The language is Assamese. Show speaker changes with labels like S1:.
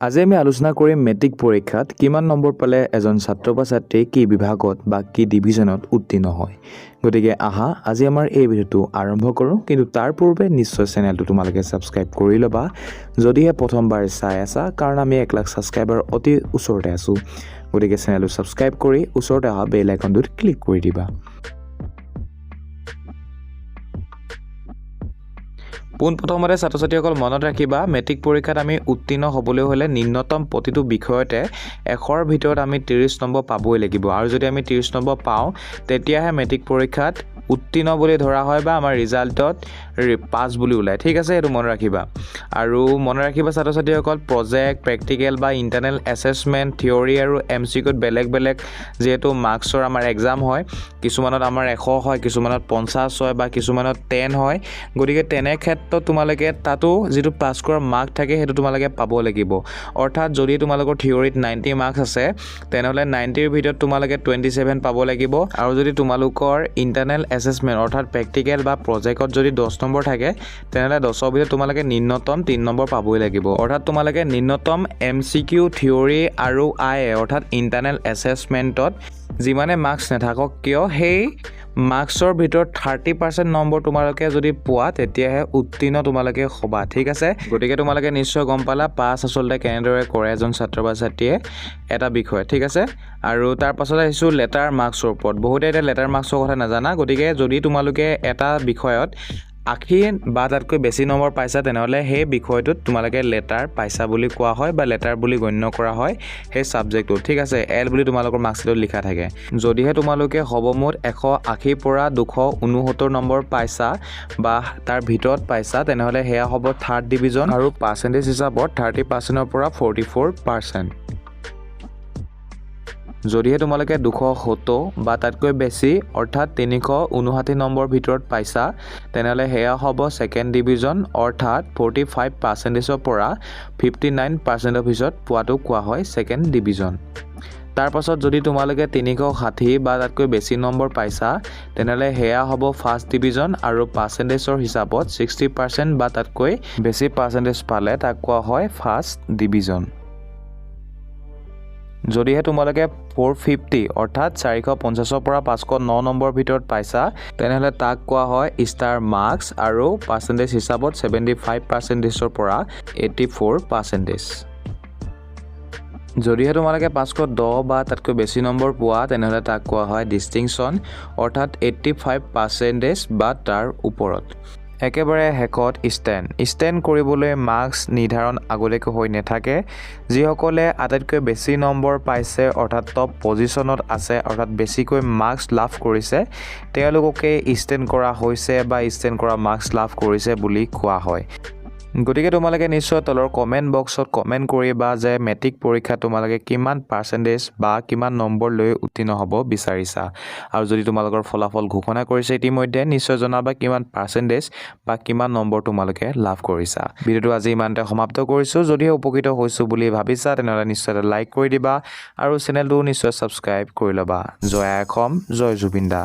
S1: আজি আমি আলোচনা কৰিম মেট্ৰিক পৰীক্ষাত কিমান নম্বৰ পালে এজন ছাত্ৰ বা ছাত্ৰী কি বিভাগত বা কি ডিভিজনত উত্তীৰ্ণ হয়। গতিকে আহা আজি আমাৰ এই ভিডিঅ'টো আৰম্ভ কৰোঁ, কিন্তু তাৰ পূৰ্বে নিশ্চয় চেনেলটো তোমালোকে ছাবস্ক্ৰাইব কৰি ল'বা যদিহে প্ৰথমবাৰ চাই আছা, কাৰণ আমি 1 লাখ ছাবস্ক্ৰাইবাৰ অতি ওচৰতে আছোঁ। গতিকে চেনেলটো ছাবস্ক্ৰাইব কৰি ওচৰতে অহা বেল আইকনটোত ক্লিক কৰি দিবা। পোনপ্ৰথমতে ছাত্ৰ ছাত্ৰীসকল মনত ৰাখিবা, মেট্ৰিক পৰীক্ষাত আমি উত্তীৰ্ণ হ'বলৈ হ'লে নিম্নতম প্ৰতিটো বিষয়তে 100ৰ ভিতৰত আমি 30 নম্বৰ পাবই লাগিব, আৰু যদি আমি 30 নম্বৰ পাওঁ তেতিয়াহে মেট্ৰিক পৰীক্ষাত উত্তীৰ্ণ বুলি ধৰা হয় বা আমাৰ ৰিজাল্টত পাছ বুলি ওলায়। ঠিক আছে, এইটো মনত ৰাখিবা। আৰু মনত ৰাখিবা ছাত্ৰ ছাত্ৰীসকল, প্ৰজেক্ট, প্ৰেক্টিকেল বা ইণ্টাৰনেল এছেছমেণ্ট, থিয়ৰী আৰু MCQত বেলেগ বেলেগ যিহেতু মাৰ্কছৰ আমাৰ এক্সাম হয়, কিছুমানত আমাৰ 100 হয়, কিছুমানত 50 হয় বা কিছুমানত 10 হয়। গতিকে তেনে ক্ষেত্ৰত তোমালোকে তাতো যিটো পাছ কৰাৰ মাৰ্ক থাকে সেইটো তোমালোকে পাব লাগিব। অৰ্থাৎ যদি তোমালোকৰ থিয়ৰীত 90 মাৰ্কছ আছে তেনেহ'লে 90ৰ ভিতৰত তোমালোকে 27 পাব লাগিব, আৰু যদি তোমালোকৰ ইণ্টাৰনেল এছেছমেণ্ট অৰ্থাৎ প্ৰেক্টিকেল বা প্ৰজেক্টত যদি 10 নম্বৰ থাকে তেনেহ'লে 10ৰ ভিতৰত তোমালোকে নিম্নতম 3 নম্বৰ পাবই লাগিব। অৰ্থাৎ তোমালোকে নিম্নতম MCQ, থিয়ৰী আৰু IA অৰ্থাৎ ইণ্টাৰনেল এছেছমেণ্টত যিমানে মাৰ্কছ নাথাকক কিয় সেই মাৰ্কছৰ ভিতৰত 30% নম্বৰ তোমালোকে যদি পোৱা তেতিয়াহে উত্তীৰ্ণ তোমালোকে হ'বা। ঠিক আছে, গতিকে তোমালোকে নিশ্চয় গম পালা পাছ আচলতে কেনেদৰে কৰে এজন ছাত্ৰ বা ছাত্ৰীয়ে এটা বিষয়। ঠিক আছে, আৰু তাৰ পাছত আহিছোঁ লেটাৰ মাৰ্কছৰ ওপৰত। বহুতে এতিয়া লেটাৰ মাৰ্কছৰ কথা নাজানা, গতিকে যদি তোমালোকে এটা বিষয়ত 80 বা তাতকৈ বেছি নম্বৰ পাইছা তেনেহ'লে সেই বিষয়টোত তোমালোকে লেটাৰ পাইছা বুলি কোৱা হয় বা লেটাৰ বুলি গণ্য কৰা হয় সেই ছাবজেক্টটো। ঠিক আছে, L বুলি তোমালোকৰ মাৰ্কশ্বিটত লিখা থাকে। যদিহে তোমালোকে সৰ্বমুঠ 180 পৰা 269 নম্বৰ পাইছা বা তাৰ ভিতৰত পাইছা তেনেহ'লে সেয়া হ'ব 3rd ডিভিজন, আৰু পাৰ্চেণ্টেজ হিচাপত 30%ৰ পৰা 44%। যদিহে তোমালোকে 270 বা তাতকৈ বেছি অৰ্থাৎ 359 নম্বৰ ভিতৰত পাইছা তেনেহ'লে সেয়া হ'ব 2nd ডিভিজন, অৰ্থাৎ 45%ৰ পৰা 59%ৰ ভিতৰত পোৱাটো কোৱা হয় 2nd ডিভিজন। তাৰ পাছত যদি তোমালোকে 360 বা তাতকৈ বেছি নম্বৰ পাইছা তেনেহ'লে সেয়া হ'ব 1st ডিভিজন, আৰু পাৰ্চেণ্টেজৰ হিচাপত 60% বা তাতকৈ বেছি পাৰ্চেণ্টেজ পালে তাক কোৱা হয় 1st ডিভিজন। যদিহে তোমালোকে 450 অৰ্থাৎ 450ৰ পৰা 509 নম্বৰ ভিতৰত পাইছা তেনেহ'লে তাক কোৱা হয় ষ্টাৰ মাৰ্কছ, আৰু পাৰ্চেণ্টেজ হিচাপত 75%ৰ পৰা 84%। যদিহে তোমালোকে 510 বা তাতকৈ বেছি নম্বৰ পোৱা তেনেহ'লে তাক কোৱা হয় ডিষ্টিংশ্যন, অৰ্থাৎ 85% বা তাৰ ওপৰত। একেবাৰে শেষত ষ্টেণ্ড কৰিবলৈ মাৰ্কছ নিৰ্ধাৰণ আগতীয়াকৈ হৈ নাথাকে। যিসকলে আটাইতকৈ বেছি নম্বৰ পাইছে অৰ্থাৎ টপ পজিশ্যনত আছে অৰ্থাৎ বেছিকৈ মাৰ্কছ লাভ কৰিছে তেওঁলোককে ষ্টেণ্ড কৰা হৈছে বা ষ্টেণ্ড কৰা মাৰ্কছ লাভ কৰিছে বুলি কোৱা হয়। গতিকে তোমালোকে নিশ্চয় তলৰ কমেণ্ট বক্সত কমেণ্ট কৰিবা যে মেট্ৰিক পৰীক্ষাত তোমালোকে কিমান পাৰ্চেণ্টেজ বা কিমান নম্বৰ লৈ উত্তীৰ্ণ হ'ব বিচাৰিছা, আৰু যদি তোমালোকৰ ফলাফল ঘোষণা কৰিছে ইতিমধ্যে নিশ্চয় জনাবা কিমান পাৰ্চেণ্টেজ বা কিমান নম্বৰ তোমালোকে লাভ কৰিছা। ভিডিঅ'টো আজি ইমানতে সমাপ্ত কৰিছোঁ। যদিহে উপকৃত হৈছোঁ বুলি ভাবিছা তেনেহ'লে নিশ্চয় এটা লাইক কৰি দিবা আৰু চেনেলটো নিশ্চয় ছাবস্ক্ৰাইব কৰি ল'বা। জয় অসম, জয় জুবিন দা।